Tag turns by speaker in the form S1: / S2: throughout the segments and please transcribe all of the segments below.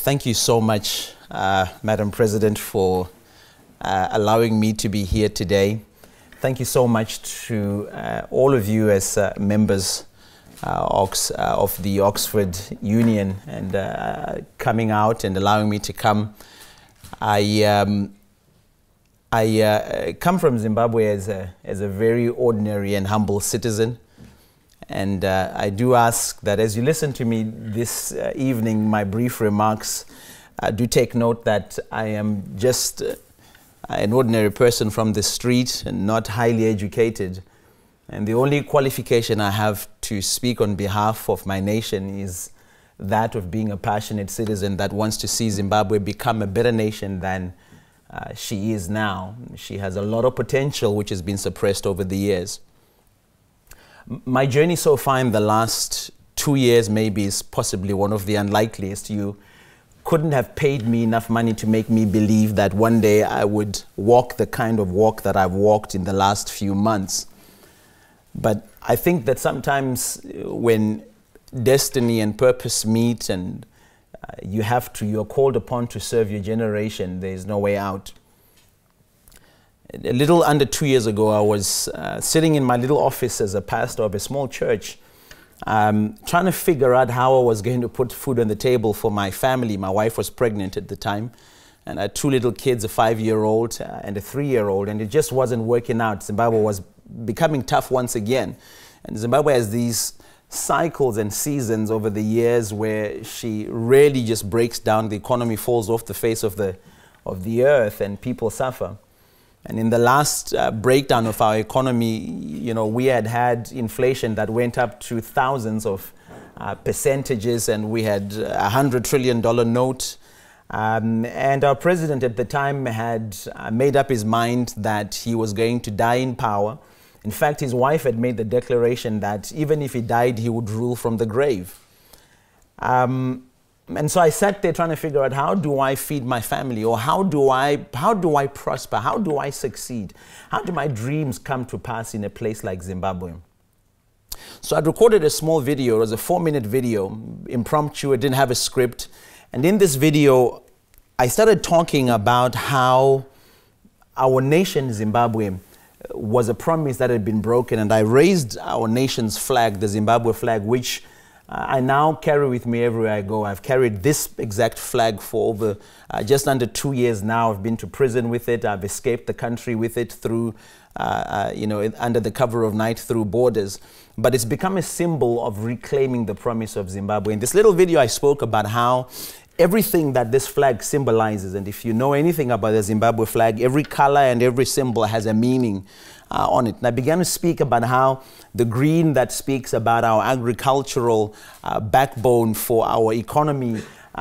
S1: Thank you so much, Madam President, for allowing me to be here today. Thank you so much to all of you as members of the Oxford Union and coming out and allowing me to come. I come from Zimbabwe as a very ordinary and humble citizen. And I do ask that as you listen to me this evening, my brief remarks, do take note that I am just an ordinary person from the street and not highly educated. And the only qualification I have to speak on behalf of my nation is that of being a passionate citizen that wants to see Zimbabwe become a better nation than she is now. She has a lot of potential which has been suppressed over the years. My journey so far in the last 2 years maybe is possibly one of the unlikeliest. You couldn't have paid me enough money to make me believe that one day I would walk the kind of walk that I've walked in the last few months. But I think that sometimes when destiny and purpose meet and you're called upon to serve your generation, there is no way out. A little under 2 years ago, I was sitting in my little office as a pastor of a small church, trying to figure out how I was going to put food on the table for my family. My wife was pregnant at the time, and I had 2 little kids, a 5-year-old and a 3-year-old, and it just wasn't working out. Zimbabwe was becoming tough once again. And Zimbabwe has these cycles and seasons over the years where she really just breaks down, the economy falls off the face of the earth, and people suffer. And in the last breakdown of our economy, you know, we had inflation that went up to thousands of percentages, and we had a $100 trillion note. And our president at the time had made up his mind that he was going to die in power. In fact, his wife had made the declaration that even if he died, he would rule from the grave. And so I sat there trying to figure out, how do I feed my family? Or how do I prosper? How do I succeed? How do my dreams come to pass in a place like Zimbabwe? So I recorded a small video. It was a 4-minute video, impromptu. It didn't have a script. And in this video, I started talking about how our nation, Zimbabwe, was a promise that had been broken. And I raised our nation's flag, the Zimbabwe flag, which I now carry with me everywhere I go. I've carried this exact flag for over just under 2 years now. I've been to prison with it. I've escaped the country with it through, under the cover of night through borders. But it's become a symbol of reclaiming the promise of Zimbabwe. In this little video, I spoke about how everything that this flag symbolizes, and if you know anything about the Zimbabwe flag, every color and every symbol has a meaning on it. And I began to speak about how the green that speaks about our agricultural backbone for our economy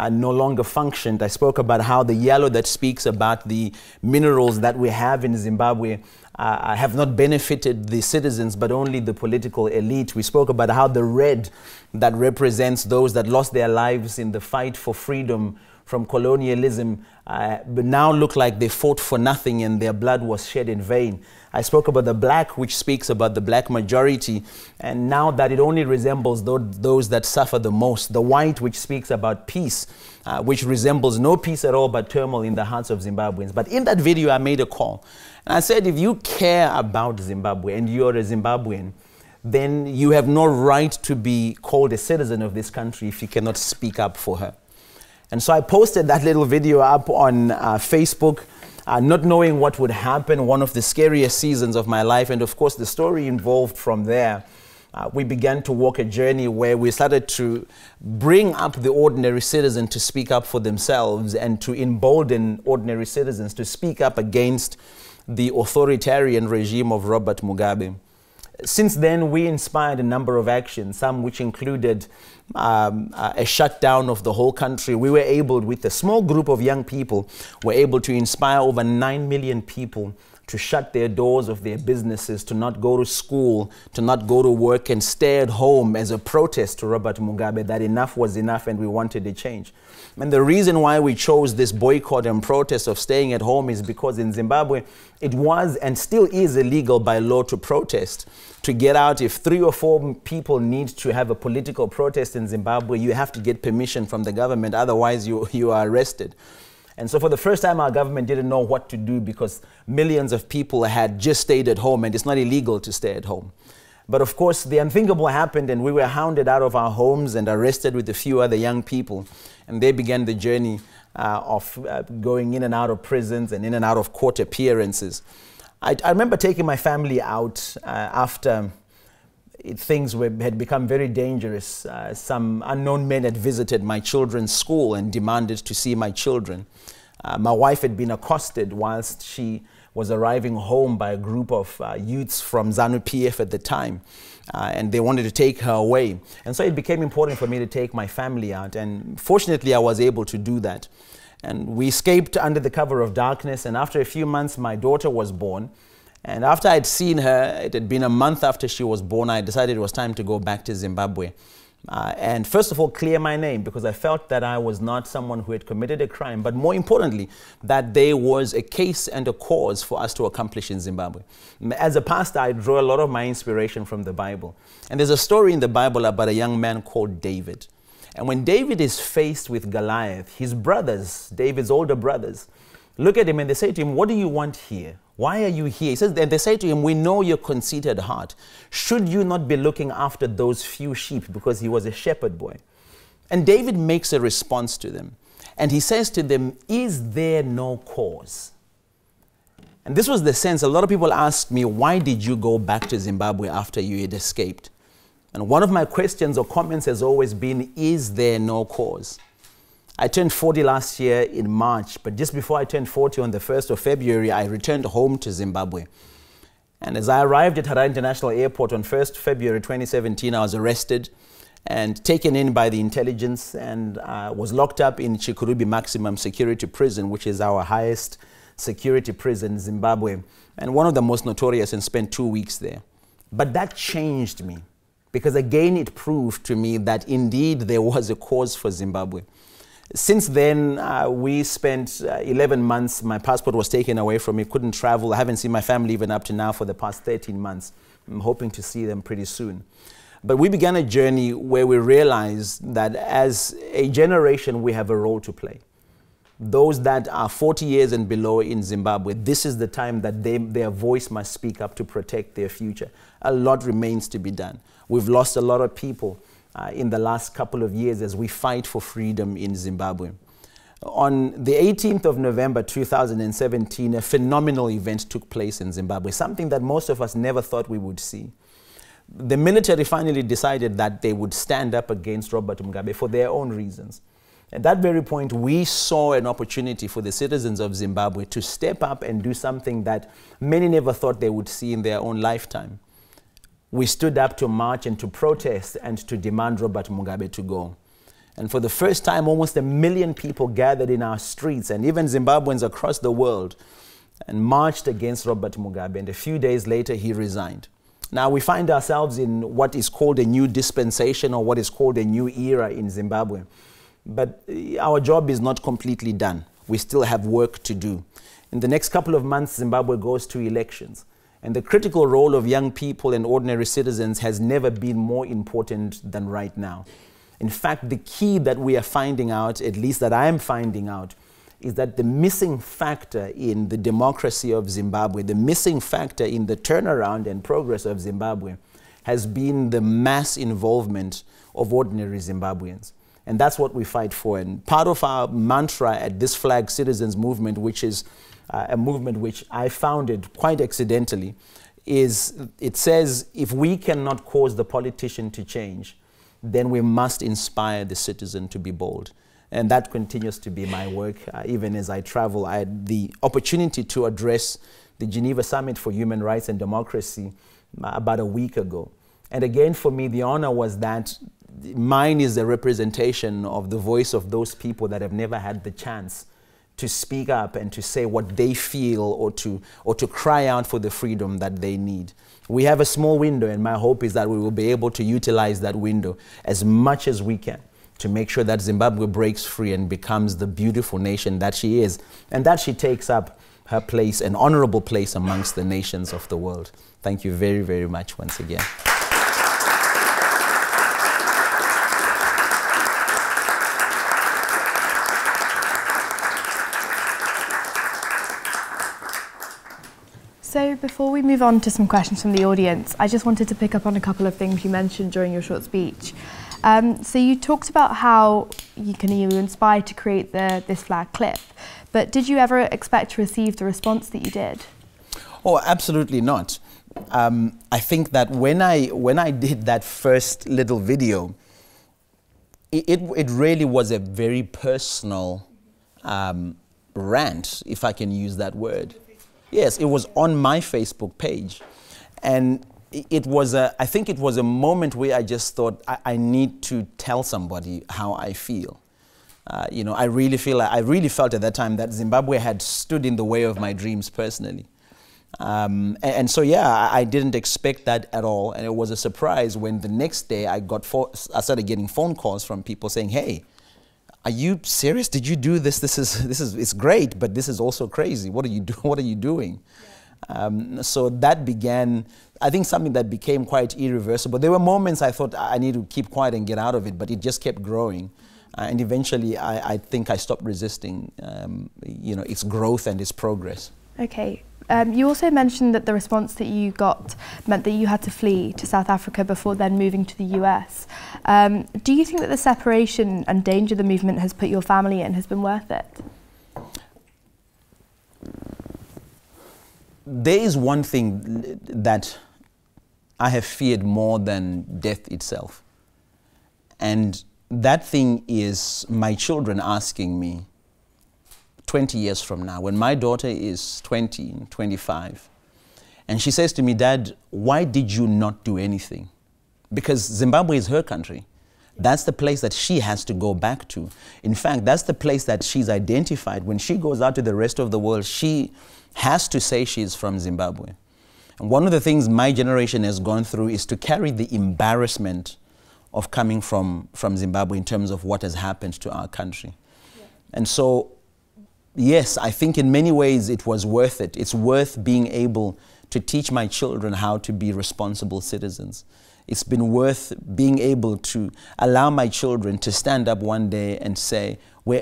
S1: no longer functioned. I spoke about how the yellow that speaks about the minerals that we have in Zimbabwe have not benefited the citizens, but only the political elite. We spoke about how the red that represents those that lost their lives in the fight for freedom from colonialism but now look like they fought for nothing and their blood was shed in vain. I spoke about the black, which speaks about the black majority, and now that it only resembles those that suffer the most. The white, which speaks about peace, which resembles no peace at all but turmoil in the hearts of Zimbabweans. But in that video, I made a call. And I said, if you care about Zimbabwe and you're a Zimbabwean, then you have no right to be called a citizen of this country if you cannot speak up for her. And so I posted that little video up on Facebook, not knowing what would happen, one of the scariest seasons of my life. And of course, the story involved from there. We began to walk a journey where we started to bring up the ordinary citizen to speak up for themselves and to embolden ordinary citizens to speak up against the authoritarian regime of Robert Mugabe. Since then, we inspired a number of actions, some which included a shutdown of the whole country. We were able, with a small group of young people, were able to inspire over 9 million people to shut their doors of their businesses, to not go to school, to not go to work, and stay at home as a protest to Robert Mugabe, that enough was enough and we wanted a change. And the reason why we chose this boycott and protest of staying at home is because in Zimbabwe, it was and still is illegal by law to protest. To get out, if 3 or 4 people need to have a political protest in Zimbabwe, you have to get permission from the government, otherwise you are arrested. And so for the first time, our government didn't know what to do because millions of people had just stayed at home, and it's not illegal to stay at home. But of course, the unthinkable happened, and we were hounded out of our homes and arrested with a few other young people. And they began the journey of going in and out of prisons and in and out of court appearances. I remember taking my family out after things had become very dangerous. Some unknown men had visited my children's school and demanded to see my children. My wife had been accosted whilst she was arriving home by a group of youths from ZANU-PF at the time, and they wanted to take her away. And so it became important for me to take my family out, and fortunately I was able to do that. And we escaped under the cover of darkness, and after a few months my daughter was born. And after I'd seen her, it had been a month after she was born, I decided it was time to go back to Zimbabwe. And first of all, clear my name, because I felt that I was not someone who had committed a crime, but more importantly, that there was a case and a cause for us to accomplish in Zimbabwe. As a pastor, I draw a lot of my inspiration from the Bible. And there's a story in the Bible about a young man called David. And when David is faced with Goliath, his brothers, David's older brothers, look at him and they say to him, "What do you want here? Why are you here?" He says, and they say to him, "We know your conceited heart. Should you not be looking after those few sheep?" Because he was a shepherd boy. And David makes a response to them. And he says to them, "Is there no cause?" And this was the sense. A lot of people ask me, why did you go back to Zimbabwe after you had escaped? And one of my questions or comments has always been, is there no cause? I turned 40 last year in March, but just before I turned 40 on the 1st of February, I returned home to Zimbabwe. And as I arrived at Harare International Airport on 1st February 2017, I was arrested and taken in by the intelligence and was locked up in Chikurubi Maximum Security Prison, which is our highest security prison in Zimbabwe, and one of the most notorious, and spent 2 weeks there. But that changed me, because again it proved to me that indeed there was a cause for Zimbabwe. Since then, we spent 11 months. My passport was taken away from me, couldn't travel. I haven't seen my family even up to now for the past 13 months. I'm hoping to see them pretty soon. But we began a journey where we realized that as a generation, we have a role to play. Those that are 40 years and below in Zimbabwe, this is the time that their voice must speak up to protect their future. A lot remains to be done. We've lost a lot of people in the last couple of years as we fight for freedom in Zimbabwe. On the 18th of November 2017, a phenomenal event took place in Zimbabwe, something that most of us never thought we would see. The military finally decided that they would stand up against Robert Mugabe for their own reasons. At that very point, we saw an opportunity for the citizens of Zimbabwe to step up and do something that many never thought they would see in their own lifetime. We stood up to march and to protest and to demand Robert Mugabe to go. And for the first time, almost 1 million people gathered in our streets, and even Zimbabweans across the world, and marched against Robert Mugabe. And a few days later, he resigned. Now, we find ourselves in what is called a new dispensation, or what is called a new era in Zimbabwe. But our job is not completely done. We still have work to do. In the next couple of months, Zimbabwe goes to elections. And the critical role of young people and ordinary citizens has never been more important than right now. In fact, the key that we are finding out, at least that I am finding out, is that the missing factor in the democracy of Zimbabwe, the missing factor in the turnaround and progress of Zimbabwe, has been the mass involvement of ordinary Zimbabweans. And that's what we fight for. And part of our mantra at this Flag Citizens movement, which is a movement which I founded quite accidentally, is it says, if we cannot cause the politician to change, then we must inspire the citizen to be bold. And that continues to be my work. Even as I travel, I had the opportunity to address the Geneva Summit for Human Rights and Democracy about a week ago. And again, for me, the honor was that mine is a representation of the voice of those people that have never had the chance to speak up and to say what they feel, or to cry out for the freedom that they need. We have a small window, and my hope is that we will be able to utilize that window as much as we can to make sure that Zimbabwe breaks free and becomes the beautiful nation that she is, and that she takes up her place, an honorable place amongst the nations of the world. Thank you very, very much once again.
S2: So before we move on to some questions from the audience, I just wanted to pick up on a couple of things you mentioned during your short speech. So you talked about how you were inspired to create this flag clip, but did you ever expect to receive the response that you did?
S1: Oh, absolutely not. I think that when I did that first little video, it really was a very personal rant, if I can use that word. Yes, it was on my Facebook page, and I think it was a moment where I just thought I need to tell somebody how I feel. You know, I really felt at that time that Zimbabwe had stood in the way of my dreams personally. And so, yeah, I didn't expect that at all. And it was a surprise when the next day I started getting phone calls from people saying, "Hey, are you serious? Did you do this? It's great, but this is also crazy. What are you doing?" Yeah. So that began, I think, something that became quite irreversible. There were moments I thought I need to keep quiet and get out of it, but it just kept growing. And eventually, I think I stopped resisting, you know, its growth and its progress.
S2: Okay. You also mentioned that the response that you got meant that you had to flee to South Africa before then moving to the US. Do you think that the separation and danger the movement has put your family in has been worth it?
S1: There is one thing that I have feared more than death itself. And that thing is my children asking me 20 years from now, when my daughter is 20, 25, and she says to me, "Dad, why did you not do anything?" Because Zimbabwe is her country. That's the place that she has to go back to. In fact, that's the place that she's identified. When she goes out to the rest of the world, she has to say she's from Zimbabwe. And one of the things my generation has gone through is to carry the embarrassment of coming from Zimbabwe in terms of what has happened to our country. Yeah. And so, yes, I think in many ways it was worth it. It's worth being able to teach my children how to be responsible citizens. It's been worth being able to allow my children to stand up one day and say,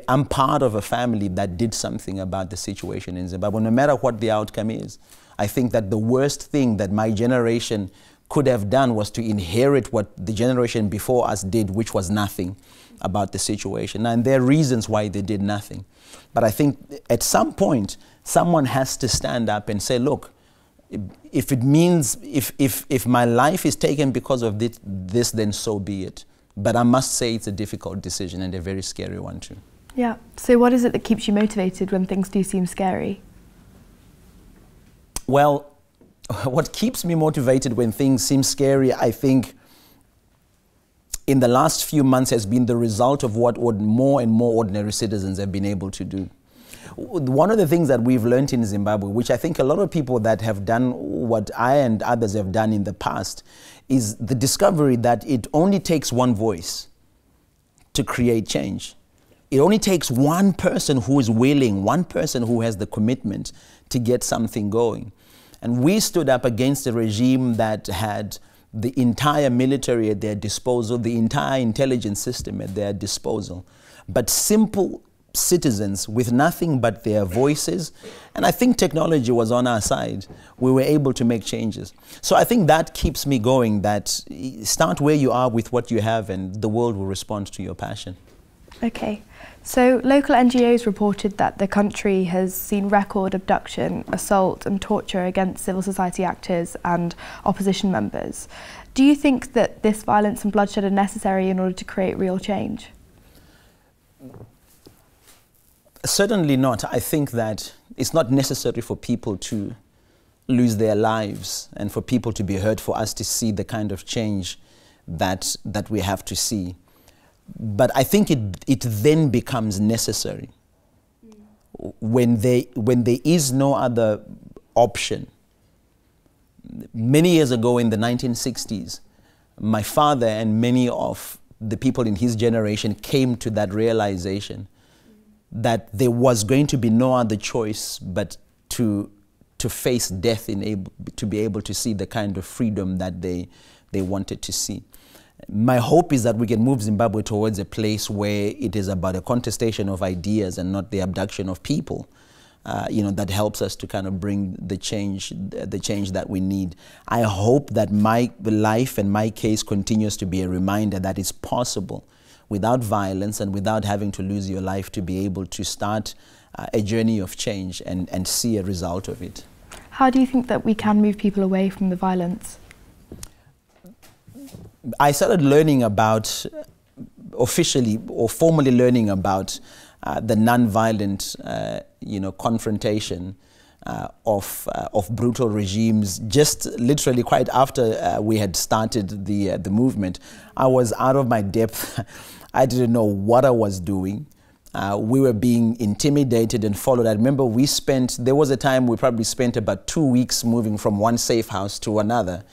S1: I'm part of a family that did something about the situation in Zimbabwe, no matter what the outcome is. I think that the worst thing that my generation could have done was to inherit what the generation before us did, which was nothing about the situation. And there are reasons why they did nothing. But I think at some point, someone has to stand up and say, look, if it means, if my life is taken because of this, then so be it. But I must say it's a difficult decision and a very scary one too.
S2: Yeah. So what is it that keeps you motivated when things do seem scary?
S1: Well, what keeps me motivated when things seem scary, I think, in the last few months has been the result of what more and more ordinary citizens have been able to do. One of the things that we've learned in Zimbabwe, which I think a lot of people that have done what I and others have done in the past, is the discovery that it only takes one voice to create change. It only takes one person who is willing, one person who has the commitment to get something going. And we stood up against a regime that had the entire military at their disposal, the entire intelligence system at their disposal. But simple citizens with nothing but their voices, and I think technology was on our side, we were able to make changes. So I think that keeps me going, that start where you are with what you have and the world will respond to your passion.
S2: Okay. So local NGOs reported that the country has seen record abduction, assault and torture against civil society actors and opposition members. Do you think that this violence and bloodshed are necessary in order to create real change?
S1: Certainly not. I think that it's not necessary for people to lose their lives and for people to be hurt for us to see the kind of change that we have to see. But I think it then becomes necessary when there is no other option. Many years ago in the 1960s, my father and many of the people in his generation came to that realization that there was going to be no other choice but to face death to be able to see the kind of freedom that they wanted to see. My hope is that we can move Zimbabwe towards a place where it is about a contestation of ideas and not the abduction of people. That helps us to kind of bring the change that we need. I hope that my life and my case continues to be a reminder that it's possible without violence and without having to lose your life to be able to start a journey of change and see a result of it.
S2: How do you think that we can move people away from the violence?
S1: I started learning about, officially or formally learning about the non-violent, confrontation of brutal regimes. Just literally quite after we had started the movement, I was out of my depth. I didn't know what I was doing. We were being intimidated and followed. I remember there was a time we probably spent about 2 weeks moving from one safe house to another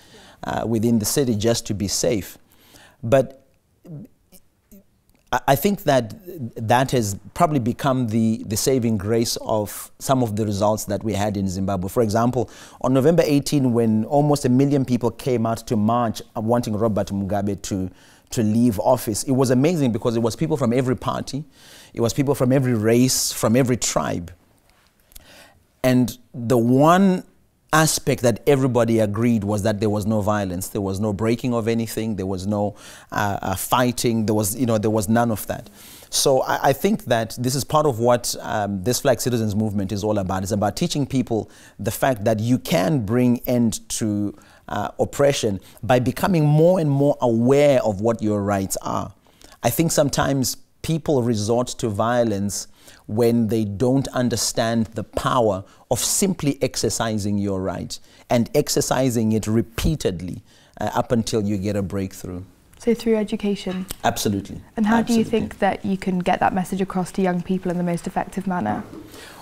S1: within the city just to be safe. But I think that has probably become the saving grace of some of the results that we had in Zimbabwe. For example, on November 18, when almost 1 million people came out to march wanting Robert Mugabe to leave office, it was amazing because it was people from every party, it was people from every race, from every tribe. And the one aspect that everybody agreed was that there was no violence, there was no breaking of anything, there was no fighting, there was none of that. So I think that this is part of what this Flag Citizens movement is all about. It's about teaching people the fact that you can bring end to oppression by becoming more and more aware of what your rights are. I think sometimes people resort to violence when they don't understand the power of simply exercising your right and exercising it repeatedly up until you get a breakthrough.
S2: So through education? Absolutely. And how do you think that you can get that message across to young people in the most effective manner?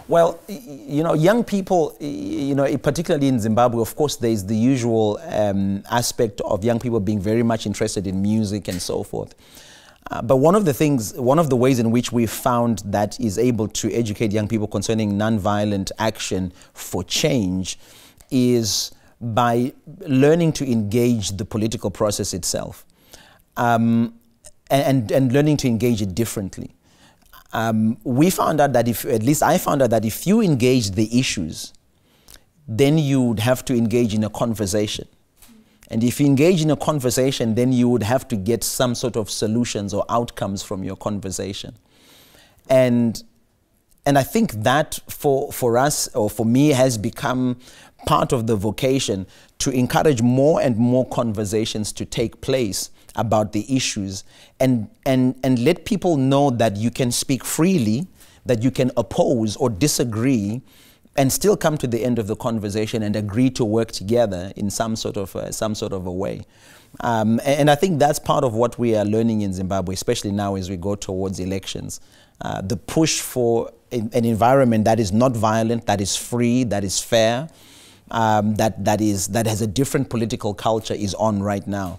S1: Well, young people, particularly in Zimbabwe, of course, there's the usual aspect of young people being very much interested in music and so forth. But one of the ways in which we've found that is able to educate young people concerning nonviolent action for change is by learning to engage the political process itself and learning to engage it differently. We found out that at least I found out that if you engage the issues, then you would have to engage in a conversation. And if you engage in a conversation, then you would have to get some sort of solutions or outcomes from your conversation. And I think that for us, or for me, has become part of the vocation to encourage more and more conversations to take place about the issues and let people know that you can speak freely, that you can oppose or disagree and still come to the end of the conversation and agree to work together in some sort of a way. And I think that's part of what we are learning in Zimbabwe, especially now as we go towards elections. The push for an environment that is not violent, that is free, that is fair, that has a different political culture is on right now.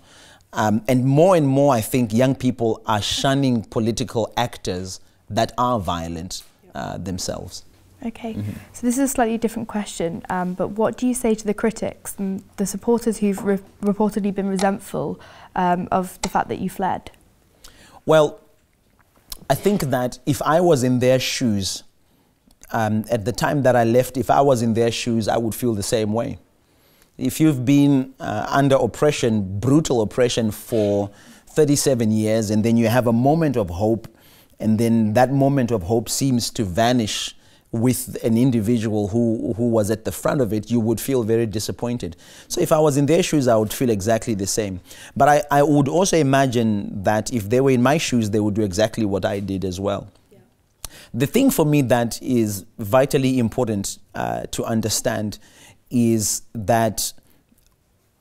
S1: And more, I think young people are shunning political actors that are violent themselves.
S2: Okay, so this is a slightly different question, but what do you say to the critics and the supporters who've reportedly been resentful of the fact that you fled?
S1: Well, I think that if I was in their shoes, at the time that I left, if I was in their shoes, I would feel the same way. If you've been under oppression, brutal oppression for 37 years, and then you have a moment of hope, and then that moment of hope seems to vanish with an individual who was at the front of it, you would feel very disappointed. So if I was in their shoes, I would feel exactly the same. But I would also imagine that if they were in my shoes, they would do exactly what I did as well. Yeah. The thing for me that is vitally important to understand is that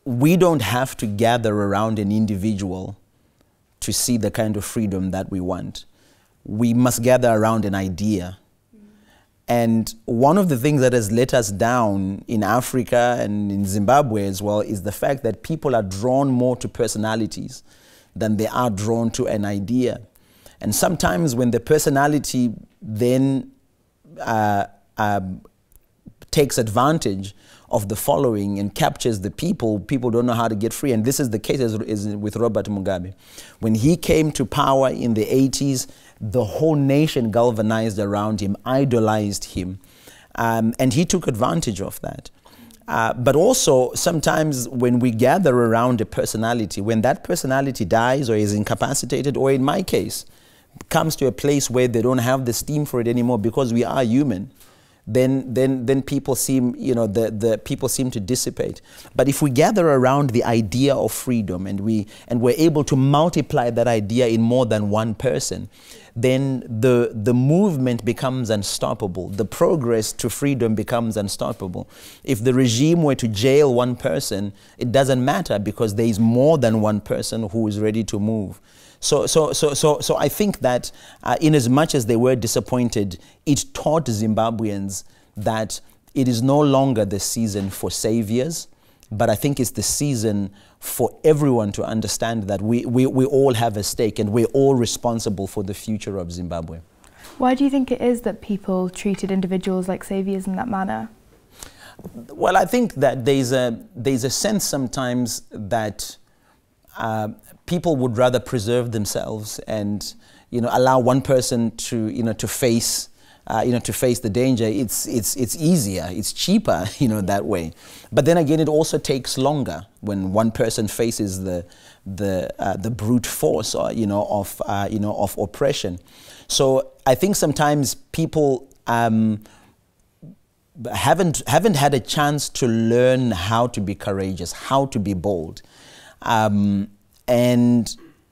S1: we don't have to gather around an individual to see the kind of freedom that we want. We must gather around an idea. And one of the things that has let us down in Africa and in Zimbabwe as well is the fact that people are drawn more to personalities than they are drawn to an idea. And sometimes when the personality then takes advantage of the following and captures the people, people don't know how to get free. And this is the case as with Robert Mugabe. When he came to power in the 80s, the whole nation galvanized around him, idolized him, and he took advantage of that. But also, sometimes when we gather around a personality, when that personality dies or is incapacitated, or in my case, comes to a place where they don't have the steam for it anymore because we are human, then people seem, the people seem to dissipate. But if we gather around the idea of freedom and we're able to multiply that idea in more than one person, then the movement becomes unstoppable. The progress to freedom becomes unstoppable. If the regime were to jail one person, it doesn't matter because there is more than one person who is ready to move. So I think that in as much as they were disappointed, it taught Zimbabweans that it is no longer the season for saviors, but I think it's the season for everyone to understand that we all have a stake and we're all responsible for the future of Zimbabwe.
S2: Why do you think it is that people treated individuals like saviors in that manner?
S1: Well, I think that there's a sense sometimes that people would rather preserve themselves and allow one person to face the danger. It's easier, it's cheaper, that way. But then again, it also takes longer when one person faces the brute force, of oppression. So I think sometimes people haven't had a chance to learn how to be courageous, how to be bold. And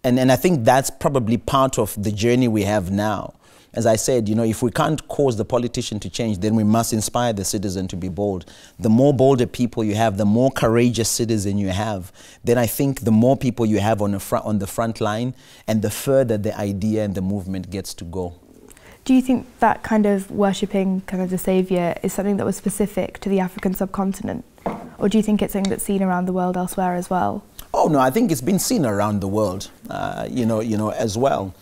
S1: I think that's probably part of the journey we have now. As I said, if we can't cause the politician to change, then we must inspire the citizen to be bold. The more bolder people you have, the more courageous citizen you have, then I think the more people you have on the front line, and the further the idea and the movement gets to go.
S2: Do you think that kind of worshipping kind of the saviour is something that was specific to the African subcontinent? Or do you think it's something that's seen around the world elsewhere as well?
S1: Oh no, I think it's been seen around the world, as well.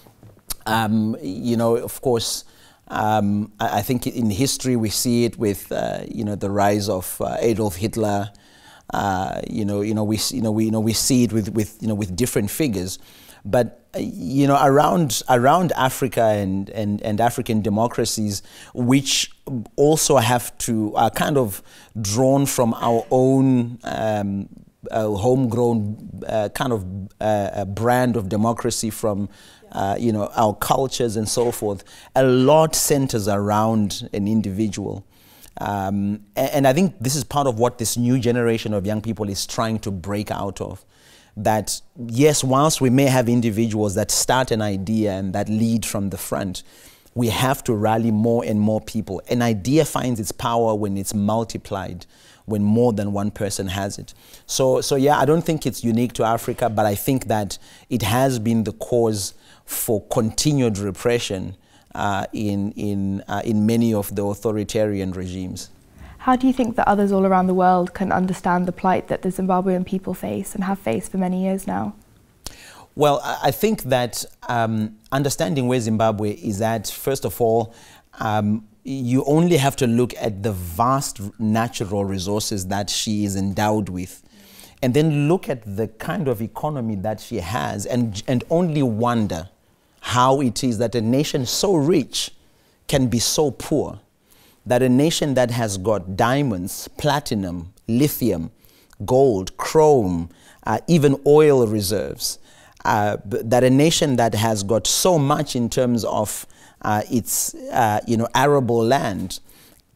S1: Of course, I think in history we see it with, the rise of Adolf Hitler. We see it with different figures. But around Africa and African democracies, which also are kind of drawn from our own homegrown kind of brand of democracy from our cultures and so forth, a lot centers around an individual. And I think this is part of what this new generation of young people is trying to break out of. That yes, whilst we may have individuals that start an idea and that lead from the front, we have to rally more and more people. An idea finds its power when it's multiplied, when more than one person has it. So yeah, I don't think it's unique to Africa, but I think that it has been the cause for continued repression in many of the authoritarian regimes.
S2: How do you think that others all around the world can understand the plight that the Zimbabwean people face and have faced for many years now?
S1: Well, I think that understanding where Zimbabwe is at, first of all, you only have to look at the vast natural resources that she is endowed with, and then look at the kind of economy that she has, and only wonder how it is that a nation so rich can be so poor, that a nation that has got diamonds, platinum, lithium, gold, chrome, even oil reserves, that a nation that has got so much in terms of its arable land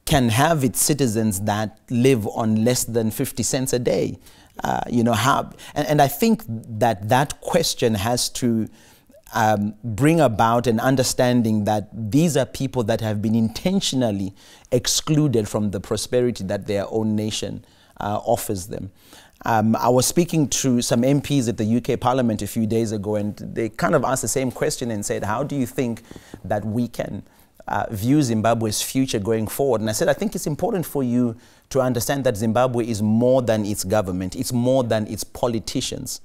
S1: can have its citizens that live on less than 50 cents a day. And I think that question has to bring about an understanding that these are people that have been intentionally excluded from the prosperity that their own nation offers them. I was speaking to some MPs at the UK Parliament a few days ago, and they kind of asked the same question and said, how do you think that we can view Zimbabwe's future going forward. And I said, I think it's important for you to understand that Zimbabwe is more than its government. It's more than its politicians.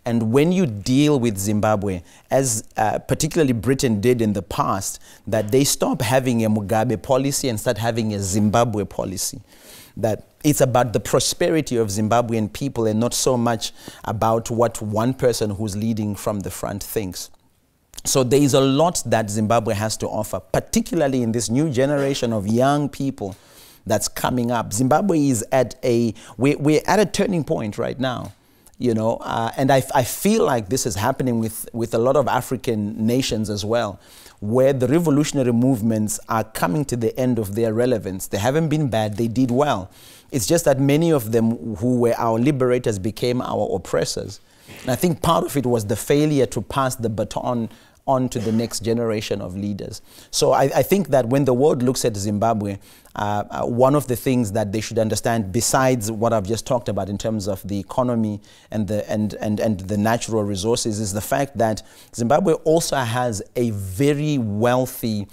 S1: And when you deal with Zimbabwe, as particularly Britain did in the past, that they stop having a Mugabe policy and start having a Zimbabwe policy. That it's about the prosperity of Zimbabwean people and not so much about what one person who's leading from the front thinks. So there is a lot that Zimbabwe has to offer, particularly in this new generation of young people that's coming up. Zimbabwe is at we're at a turning point right now, you know, and I feel like this is happening with a lot of African nations as well, where the revolutionary movements are coming to the end of their relevance. They haven't been bad, they did well. It's just that many of them who were our liberators became our oppressors. And I think part of it was the failure to pass the baton on to the next generation of leaders. So I think that when the world looks at Zimbabwe, one of the things that they should understand, besides what I've just talked about in terms of the economy and the natural resources, is the fact that Zimbabwe also has a very wealthy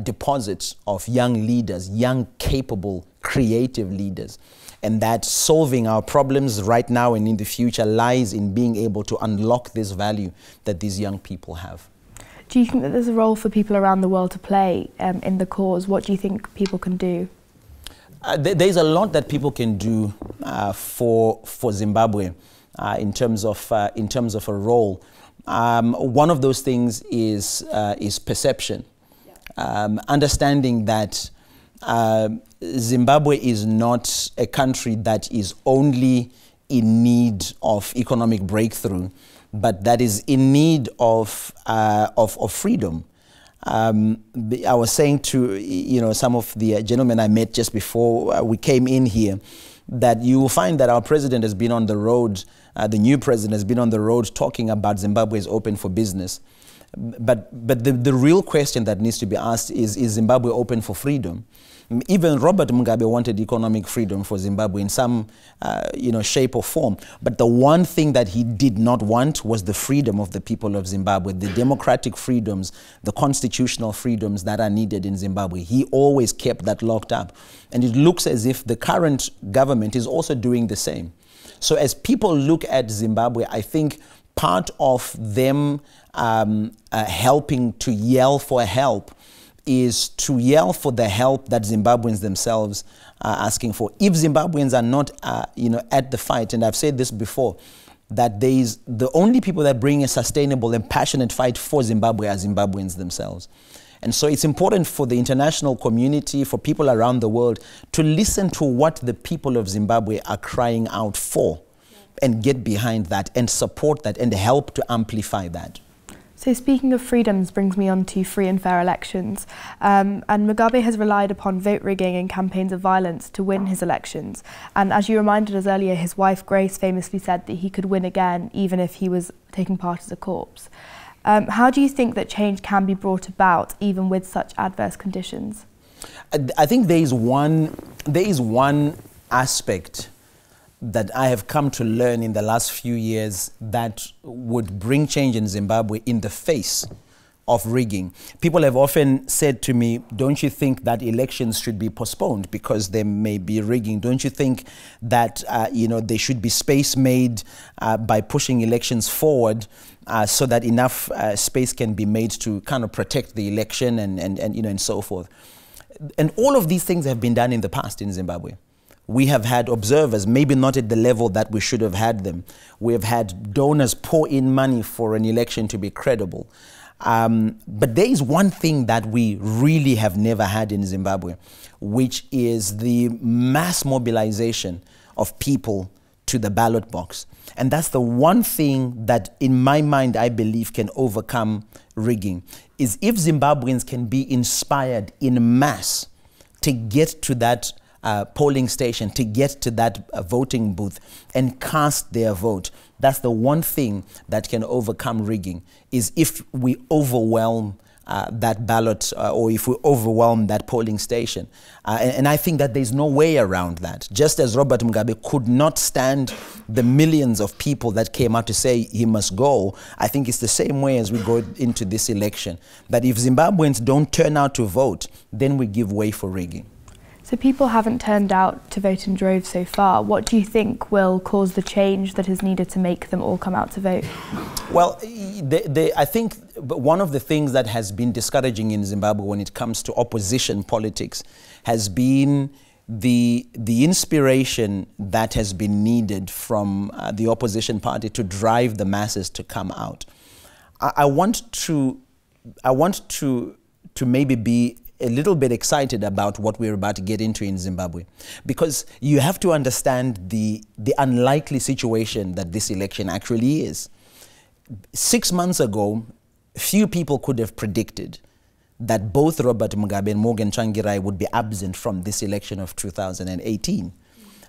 S1: deposit of young leaders, young, capable, creative leaders. And that solving our problems right now and in the future lies in being able to unlock this value that these young people have.
S2: Do you think that there's a role for people around the world to play in the cause? What do you think people can do?
S1: There's a lot that people can do for Zimbabwe in terms of a role. One of those things is perception, understanding that Zimbabwe is not a country that is only in need of economic breakthrough, but that is in need of freedom. I was saying to some of the gentlemen I met just before we came in here, that you will find that our president has been on the road, the new president has been on the road talking about Zimbabwe is open for business. But the real question that needs to be asked is Zimbabwe open for freedom? Even Robert Mugabe wanted economic freedom for Zimbabwe in some shape or form. But the one thing that he did not want was the freedom of the people of Zimbabwe, the democratic freedoms, the constitutional freedoms that are needed in Zimbabwe. He always kept that locked up. And it looks as if the current government is also doing the same. So as people look at Zimbabwe, I think part of them helping to yell for help is to yell for the help that Zimbabweans themselves are asking for. If Zimbabweans are not, at the fight, and I've said this before, that the only people that bring a sustainable and passionate fight for Zimbabwe are Zimbabweans themselves. And so it's important for the international community, for people around the world, to listen to what the people of Zimbabwe are crying out for, and get behind that and support that and help to amplify that.
S2: So speaking of freedoms brings me on to free and fair elections. And Mugabe has relied upon vote rigging and campaigns of violence to win his elections. And as you reminded us earlier, his wife Grace famously said that he could win again even if he was taking part as a corpse. How do you think that change can be brought about even with such adverse conditions?
S1: I think there is one aspect that I have come to learn in the last few years that would bring change in Zimbabwe in the face of rigging. People have often said to me, don't you think that elections should be postponed because there may be rigging? Don't you think that there should be space made by pushing elections forward so that enough space can be made to kind of protect the election and so forth? And all of these things have been done in the past in Zimbabwe. We have had observers, maybe not at the level that we should have had them. We have had donors pour in money for an election to be credible. But there is one thing that we really have never had in Zimbabwe, which is the mass mobilization of people to the ballot box. And that's the one thing that, in my mind, I believe can overcome rigging, is if Zimbabweans can be inspired in mass to get to that polling station, to get to that voting booth and cast their vote. That's the one thing that can overcome rigging, is if we overwhelm that ballot or if we overwhelm that polling station. And I think that there's no way around that. Just as Robert Mugabe could not stand the millions of people that came out to say he must go, I think it's the same way as we go into this election. That if Zimbabweans don't turn out to vote, then we give way for rigging.
S2: So people haven't turned out to vote in droves so far. What do you think will cause the change that is needed to make them all come out to vote?
S1: Well, I think one of the things that has been discouraging in Zimbabwe when it comes to opposition politics has been the inspiration that has been needed from the opposition party to drive the masses to come out. I want to maybe be a little bit excited about what we're about to get into in Zimbabwe, because you have to understand the unlikely situation that this election actually is. 6 months ago, few people could have predicted that both Robert Mugabe and Morgan Tsvangirai would be absent from this election of 2018.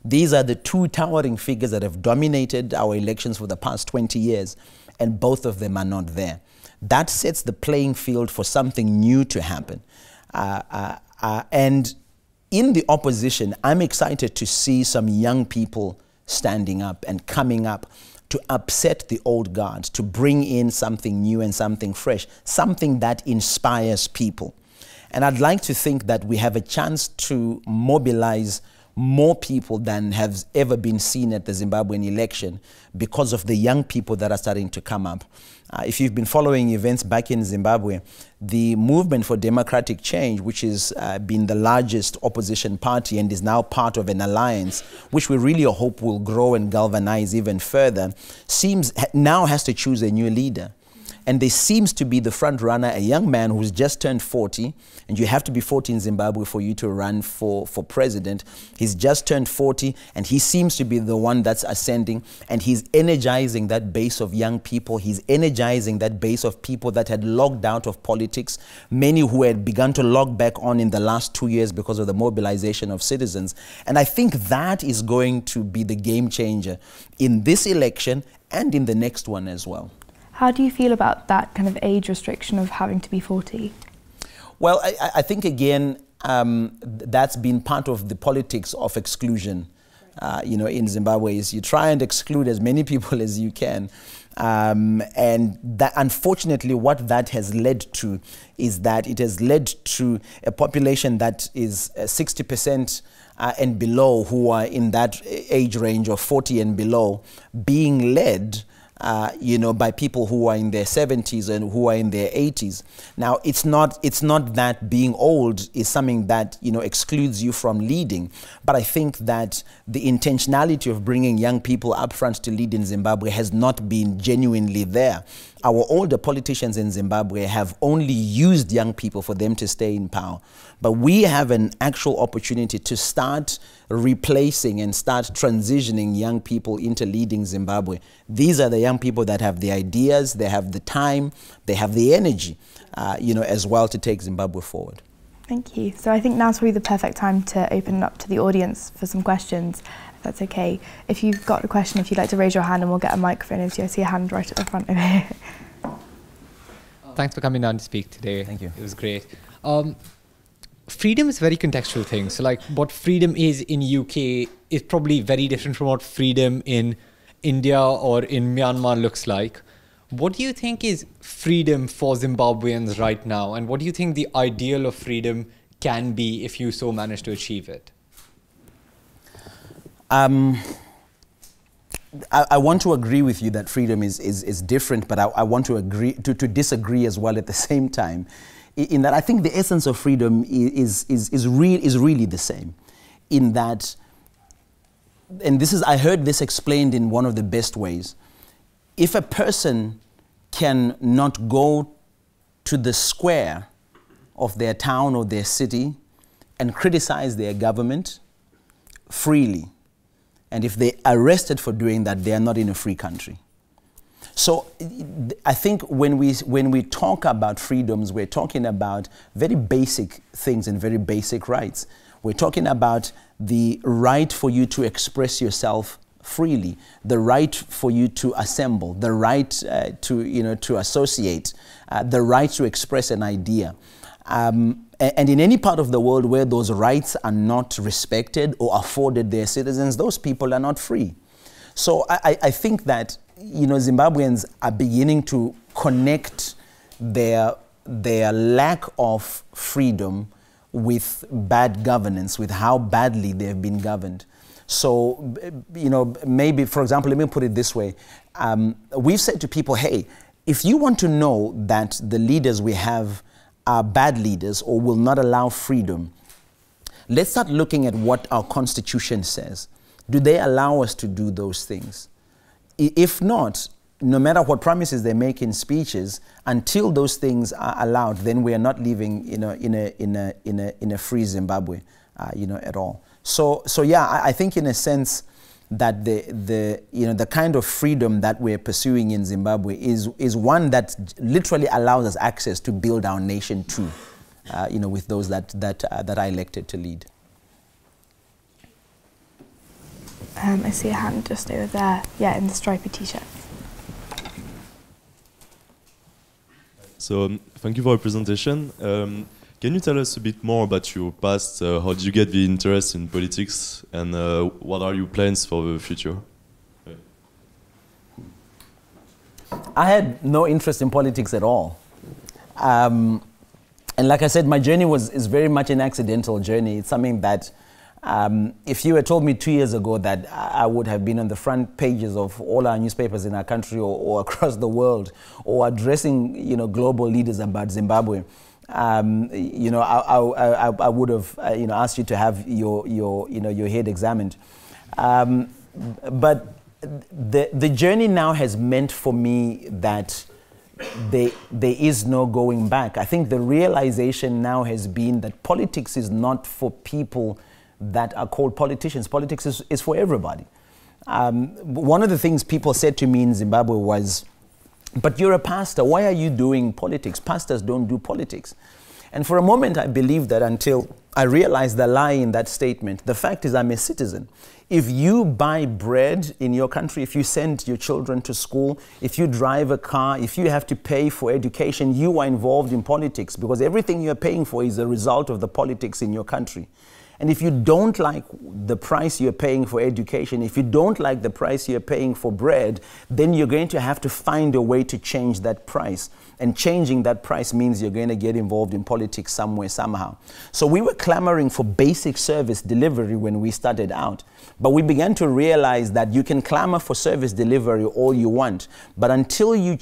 S1: These are the two towering figures that have dominated our elections for the past 20 years, and both of them are not there. That sets the playing field for something new to happen. And in the opposition, I'm excited to see some young people standing up and coming up to upset the old guard, to bring in something new and something fresh, something that inspires people. And I'd like to think that we have a chance to mobilize more people than have ever been seen at the Zimbabwean election because of the young people that are starting to come up. If you've been following events back in Zimbabwe, the Movement for Democratic Change, which has been the largest opposition party and is now part of an alliance, which we really hope will grow and galvanize even further, now has to choose a new leader. And there seems to be the front runner, a young man who's just turned 40, and you have to be 40 in Zimbabwe for you to run for president. He's just turned 40, and he seems to be the one that's ascending, and he's energizing that base of young people. He's energizing that base of people that had logged out of politics, many who had begun to log back on in the last 2 years because of the mobilization of citizens. And I think that is going to be the game changer in this election and in the next one as well.
S2: How do you feel about that kind of age restriction of having to be 40?
S1: Well, I think, again, that's been part of the politics of exclusion, you know, in Zimbabwe, is you try and exclude as many people as you can. And that, unfortunately, what that has led to is that it has led to a population that is 60% and below, who are in that age range of 40 and below, being led you know, by people who are in their 70s and who are in their 80s. Now, it's not that being old is something that, you know, excludes you from leading, but I think that the intentionality of bringing young people up front to lead in Zimbabwe has not been genuinely there. Our older politicians in Zimbabwe have only used young people for them to stay in power. But we have an actual opportunity to start replacing and start transitioning young people into leading Zimbabwe. These are the young people that have the ideas, they have the time, they have the energy, you know, as well, to take Zimbabwe forward.
S2: Thank you. So I think now's probably the perfect time to open it up to the audience for some questions, if that's okay. If you've got a question, if you'd like to raise your hand and we'll get a microphone over to you. I see a hand right at the front over here.
S3: Thanks for coming down to speak today.
S1: Thank you.
S3: It was great. Freedom is a very contextual thing. So like what freedom is in UK is probably very different from what freedom in India or in Myanmar looks like. What do you think is freedom for Zimbabweans right now? And what do you think the ideal of freedom can be if you so manage to achieve it?
S1: I want to agree with you that freedom is different, but I want to disagree as well at the same time, in that I think the essence of freedom is really the same, in that, and this is, I heard this explained in one of the best ways. If a person can not go to the square of their town or their city and criticize their government freely, and if they're arrested for doing that, they are not in a free country. So I think when we talk about freedoms, we're talking about very basic things and very basic rights. We're talking about the right for you to express yourself freely, the right for you to assemble, the right to associate, the right to express an idea. And in any part of the world where those rights are not respected or afforded their citizens, those people are not free. So I think that Zimbabweans are beginning to connect their lack of freedom with bad governance, with how badly they've been governed. So, maybe, for example, let me put it this way. We've said to people, hey, if you want to know that the leaders we have are bad leaders or will not allow freedom, let's start looking at what our constitution says. Do they allow us to do those things? If not, no matter what promises they make in speeches, until those things are allowed, then we are not living in a free Zimbabwe, at all. So yeah, I think in a sense that the kind of freedom that we're pursuing in Zimbabwe is one that literally allows us access to build our nation too, with those that are elected to lead.
S2: I see a hand just over there, yeah, in the stripy t-shirt.
S4: So thank you for your presentation. Can you tell us a bit more about your past? How did you get the interest in politics, and what are your plans for the future?
S1: I had no interest in politics at all. And like I said, my journey is very much an accidental journey. It's something that if you had told me 2 years ago that I would have been on the front pages of all our newspapers in our country or across the world, or addressing global leaders about Zimbabwe, I would have asked you to have your head examined. But the journey now has meant for me that there is no going back. I think the realization now has been that politics is not for people that are called politicians. Politics is for everybody. One of the things people said to me in Zimbabwe was, but you're a pastor, why are you doing politics? Pastors don't do politics. And for a moment I believed that until I realized the lie in that statement. The fact is, I'm a citizen. If you buy bread in your country, if you send your children to school, if you drive a car, if you have to pay for education, you are involved in politics, because everything you're paying for is a result of the politics in your country. And if you don't like the price you're paying for education, if you don't like the price you're paying for bread, then you're going to have to find a way to change that price. And changing that price means you're going to get involved in politics somewhere, somehow. So we were clamoring for basic service delivery when we started out. But we began to realize that you can clamor for service delivery all you want, but until you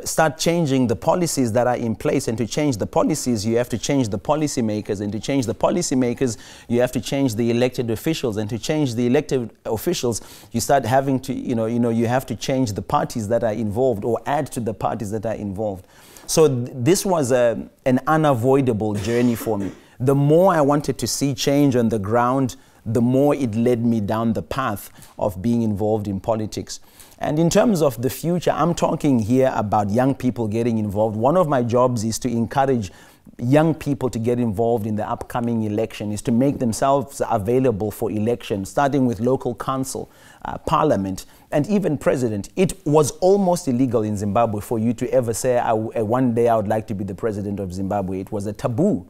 S1: start changing the policies that are in place, and to change the policies, you have to change the policymakers, and to change the policymakers, you have to change the elected officials, and to change the elected officials, you start having to, you have to change the parties that are involved, or add to the parties that are involved. So this was an unavoidable journey for me. The more I wanted to see change on the ground, the more it led me down the path of being involved in politics. And in terms of the future, I'm talking here about young people getting involved. One of my jobs is to encourage young people to get involved in the upcoming election, is to make themselves available for election, starting with local council, parliament, and even president. It was almost illegal in Zimbabwe for you to ever say, one day I would like to be the president of Zimbabwe. It was a taboo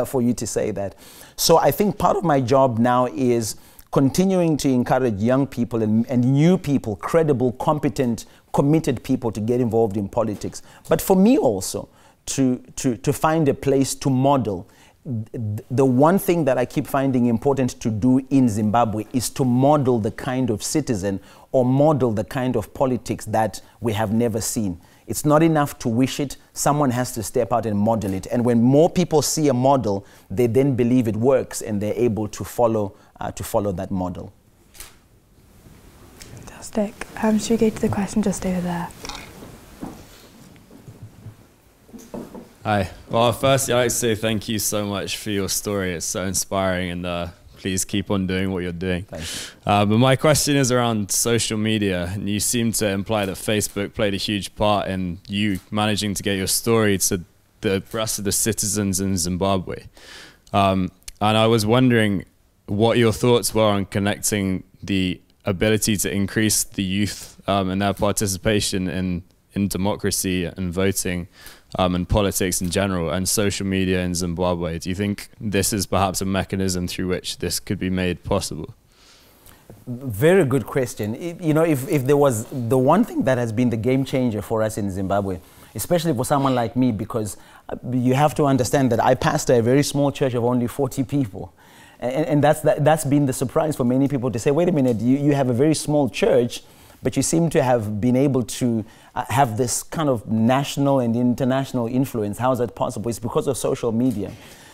S1: for you to say that. So I think part of my job now is continuing to encourage young people and new people, credible, competent, committed people, to get involved in politics. But for me also, to find a place to model. The one thing that I keep finding important to do in Zimbabwe is to model the kind of citizen, or model the kind of politics that we have never seen. It's not enough to wish it. Someone has to step out and model it. And when more people see a model, they then believe it works, and they're able to follow that model.
S2: Fantastic. Should we go to the question just over there?
S5: Hi. Well, firstly, I'd like to say thank you so much for your story. It's so inspiring, and please keep on doing what you're doing.
S1: Thank you.
S5: But my question is around social media, and you seem to imply that Facebook played a huge part in you managing to get your story to the rest of the citizens in Zimbabwe. And I was wondering what your thoughts were on connecting the ability to increase the youth and their participation in democracy and voting and politics in general and social media in Zimbabwe? Do you think this is perhaps a mechanism through which this could be made possible?
S1: Very good question. You know, if there was the one thing that has been the game changer for us in Zimbabwe, especially for someone like me, because you have to understand that I pastor a very small church of only 40 people. And that's been the surprise for many people to say, wait a minute, you have a very small church, but you seem to have been able to have this kind of national and international influence. How is that possible? It's because of social media.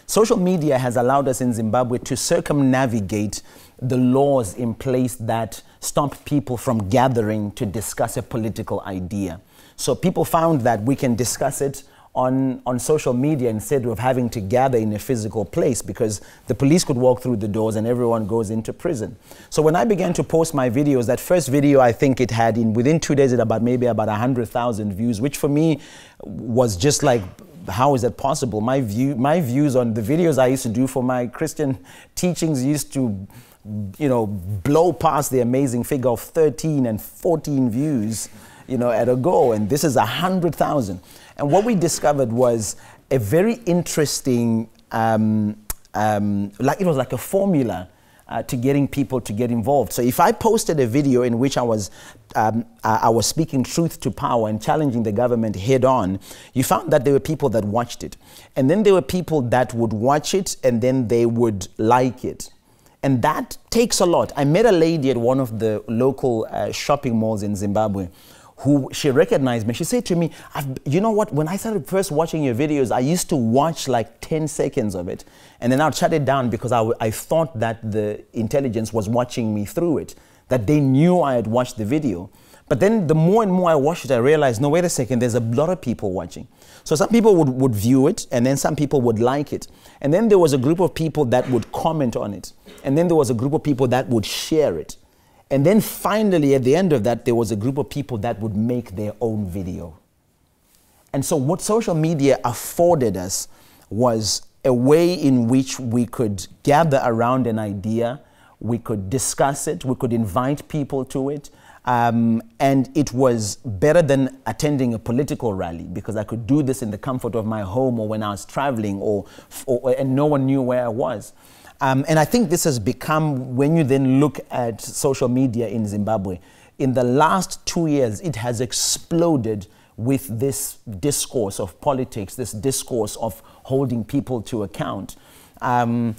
S1: Social media has allowed us in Zimbabwe to circumnavigate the laws in place that stop people from gathering to discuss a political idea. So people found that we can discuss it on social media instead of having to gather in a physical place, because the police could walk through the doors and everyone goes into prison. So when I began to post my videos, that first video, I think it had within 2 days, it about maybe about 100,000 views, which for me was just like, how is that possible? My views on the videos I used to do for my Christian teachings used to, you know, blow past the amazing figure of 13 and 14 views, you know, at a go. And this is 100,000. And what we discovered was a very interesting, like it was like a formula to getting people to get involved. So if I posted a video in which I was speaking truth to power and challenging the government head on, you found that there were people that watched it. And then there were people that would watch it and then they would like it. And that takes a lot. I met a lady at one of the local shopping malls in Zimbabwe who she recognized me. She said to me, you know what, when I started first watching your videos, I used to watch like 10 seconds of it. And then I'd shut it down because I thought that the intelligence was watching me through it, that they knew I had watched the video. But then the more and more I watched it, I realized, no, wait a second, there's a lot of people watching. So some people would view it, and then some people would like it. And then there was a group of people that would comment on it. And then there was a group of people that would share it. And then finally, at the end of that, there was a group of people that would make their own video. And so what social media afforded us was a way in which we could gather around an idea, we could discuss it, we could invite people to it, and it was better than attending a political rally, because I could do this in the comfort of my home or when I was traveling and no one knew where I was. And I think this has become, when you then look at social media in Zimbabwe, in the last 2 years, it has exploded with this discourse of politics, this discourse of holding people to account. Another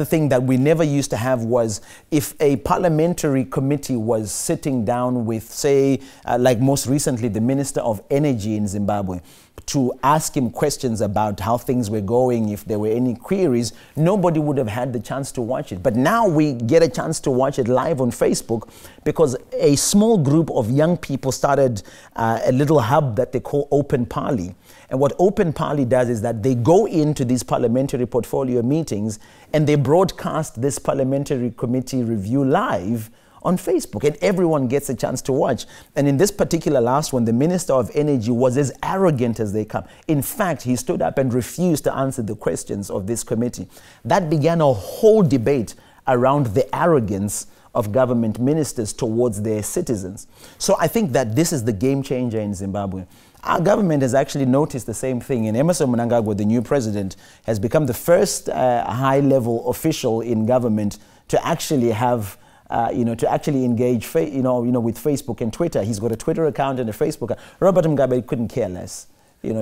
S1: thing that we never used to have was if a parliamentary committee was sitting down with, say, like most recently, the Minister of Energy in Zimbabwe, to ask him questions about how things were going, if there were any queries, nobody would have had the chance to watch it. But now we get a chance to watch it live on Facebook because a small group of young people started a little hub that they call Open Parley. And what Open Parley does is that they go into these parliamentary portfolio meetings and they broadcast this parliamentary committee review live on Facebook, and everyone gets a chance to watch. And in this particular last one, the Minister of Energy was as arrogant as they come. In fact, he stood up and refused to answer the questions of this committee. That began a whole debate around the arrogance of government ministers towards their citizens. So I think that this is the game changer in Zimbabwe. Our government has actually noticed the same thing, and Emerson Mnangagwa, the new president, has become the first high-level official in government to actually have to actually engage, with Facebook and Twitter. He's got a Twitter account and a Facebook account. Robert Mugabe couldn't care less. He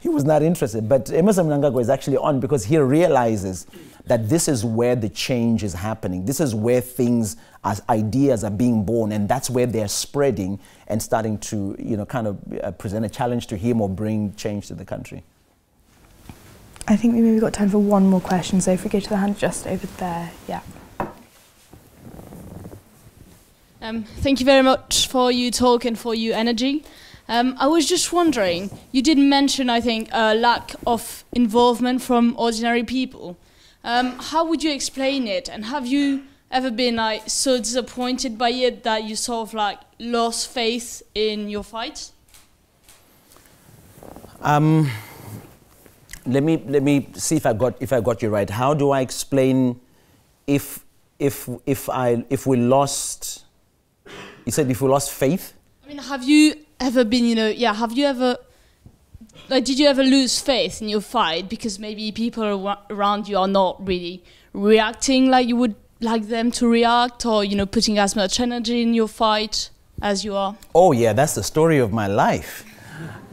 S1: was not interested. But Emerson Mnangagwa is actually on because he realizes that this is where the change is happening. This is where things, as ideas are being born, and that's where they're spreading and starting to, present a challenge to him or bring change to the country.
S2: I think we maybe got time for one more question. So if we go to the hand just over there, yeah.
S6: Thank you very much for your talk and for your energy. I was just wondering, you did mention, I think, a lack of involvement from ordinary people. How would you explain it? And have you ever been so disappointed by it that you sort of lost faith in your fight? Let
S1: me see if I got you right. How do I explain if if we lost, you said if we lost faith?
S6: I mean, have you ever been, you know, yeah, have you ever, like, did you ever lose faith in your fight because maybe people around you are not really reacting like you would like them to react, or, you know, putting as much energy in your fight as you are?
S1: Oh yeah, that's the story of my life.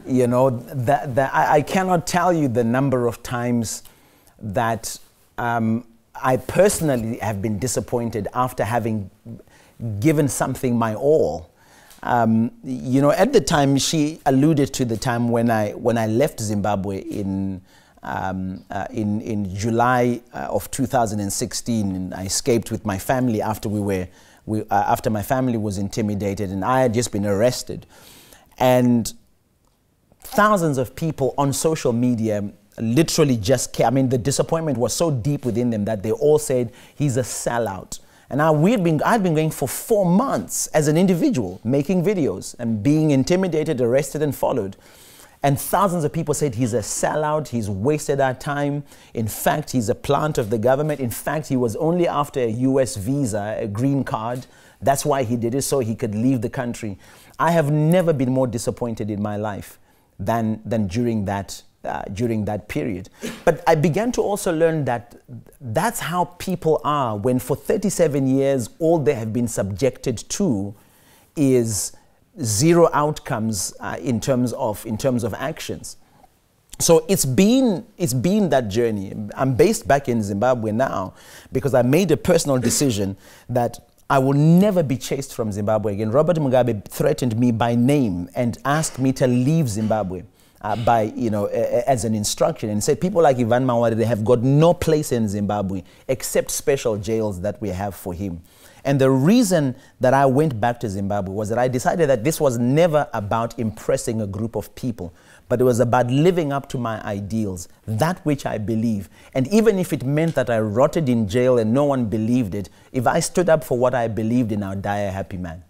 S1: You know, I cannot tell you the number of times that I personally have been disappointed after having given something my all. You know, at the time, she alluded to the time when I left Zimbabwe in July of 2016, and I escaped with my family after after my family was intimidated, and I had just been arrested. And thousands of people on social media literally just came. I mean, the disappointment was so deep within them that they all said, he's a sellout. And I'd been going for 4 months as an individual, making videos and being intimidated, arrested, and followed. And thousands of people said he's a sellout, he's wasted our time. In fact, he's a plant of the government. In fact, he was only after a US visa, a green card. That's why he did it, so he could leave the country. I have never been more disappointed in my life than during that period. But I began to also learn that that's how people are when for 37 years all they have been subjected to is zero outcomes in terms of actions. So it's been that journey. I'm based back in Zimbabwe now because I made a personal decision that I will never be chased from Zimbabwe again. Robert Mugabe threatened me by name and asked me to leave Zimbabwe as an instruction, and said people like Ivan Mawarire have got no place in Zimbabwe except special jails that we have for him. And the reason that I went back to Zimbabwe was that I decided that this was never about impressing a group of people, but it was about living up to my ideals, that which I believe. And even if it meant that I rotted in jail and no one believed it, if I stood up for what I believed in, I would die a happy man.